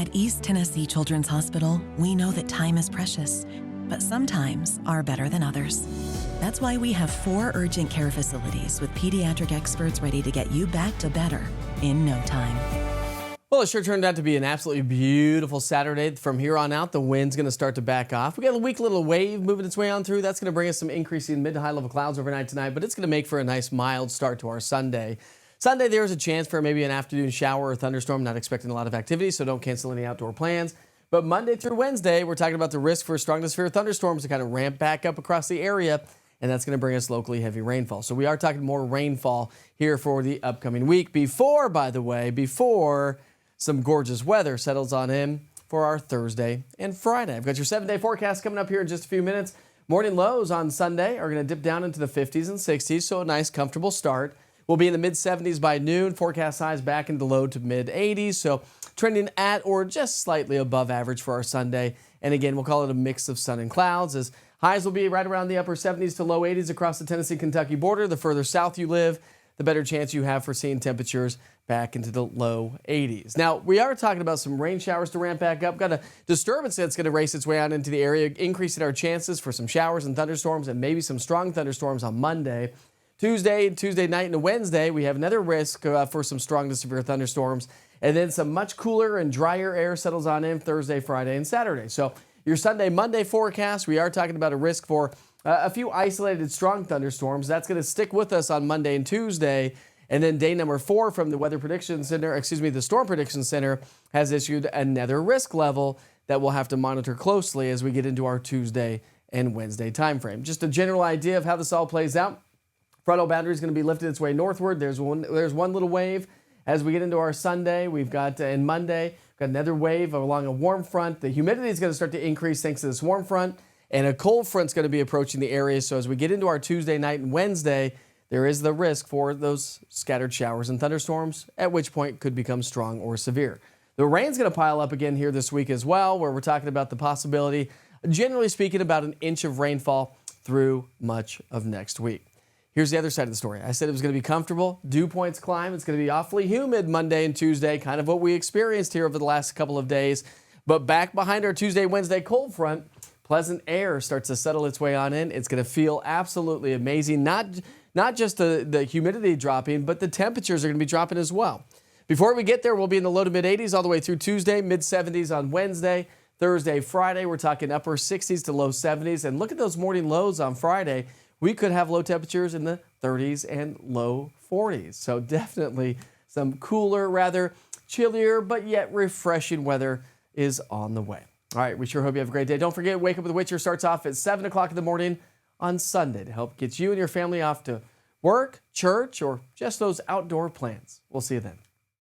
At East Tennessee Children's Hospital, we know that time is precious, but some times are better than others. That's why we have 4 urgent care facilities with pediatric experts ready to get you back to better in no time. Well, it sure turned out to be an absolutely beautiful Saturday. From here on out, the wind's going to start to back off. We got a weak little wave moving its way on through. That's going to bring us some increasing mid to high level clouds overnight tonight, but it's going to make for a nice mild start to our Sunday. Sunday, there's a chance for maybe an afternoon shower or thunderstorm. Not expecting a lot of activity, so don't cancel any outdoor plans. But Monday through Wednesday, we're talking about the risk for strong to severe thunderstorms to kind of ramp back up across the area, and that's going to bring us locally heavy rainfall. So we are talking more rainfall here for the upcoming week before some gorgeous weather settles on in for our Thursday and Friday. I've got your 7-day forecast coming up here in just a few minutes. Morning lows on Sunday are going to dip down into the 50s and 60s, so a nice, comfortable start. We'll be in the mid-70s by noon. Forecast highs back into low to mid-80s, so trending at or just slightly above average for our Sunday. And again, we'll call it a mix of sun and clouds, as highs will be right around the upper 70s to low 80s across the Tennessee-Kentucky border. The further south you live, the better chance you have for seeing temperatures back into the low 80s. Now, we are talking about some rain showers to ramp back up. Got a disturbance that's going to race its way out into the area, increasing our chances for some showers and thunderstorms and maybe some strong thunderstorms on Monday. Tuesday night and Wednesday, we have another risk for some strong to severe thunderstorms. And then some much cooler and drier air settles on in Thursday, Friday, and Saturday. So your Sunday, Monday forecast, we are talking about a risk for a few isolated strong thunderstorms. That's going to stick with us on Monday and Tuesday. And then day number 4 from the the Storm Prediction Center has issued another risk level that we'll have to monitor closely as we get into our Tuesday and Wednesday timeframe. Just a general idea of how this all plays out. Frontal boundary is going to be lifted its way northward. There's one little wave. As we get into our Sunday, we've got, and Monday, got another wave along a warm front. The humidity is going to start to increase thanks to this warm front, and a cold front's going to be approaching the area. So as we get into our Tuesday night and Wednesday, there is the risk for those scattered showers and thunderstorms, at which point could become strong or severe. The rain's going to pile up again here this week as well, where we're talking about the possibility, generally speaking, about an inch of rainfall through much of next week. Here's the other side of the story. I said it was going to be comfortable. Dew points climb. It's going to be awfully humid Monday and Tuesday, kind of what we experienced here over the last couple of days. But back behind our Tuesday, Wednesday cold front, pleasant air starts to settle its way on in. It's going to feel absolutely amazing. Not just the humidity dropping, but the temperatures are going to be dropping as well. Before we get there, we'll be in the low to mid 80s all the way through Tuesday, mid 70s on Wednesday. Thursday, Friday, we're talking upper 60s to low 70s. And look at those morning lows on Friday. We could have low temperatures in the 30s and low 40s. So definitely some cooler, rather chillier, but yet refreshing weather is on the way. All right, we sure hope you have a great day. Don't forget, Wake Up with Witcher starts off at 7 o'clock in the morning on Sunday to help get you and your family off to work, church, or just those outdoor plans. We'll see you then.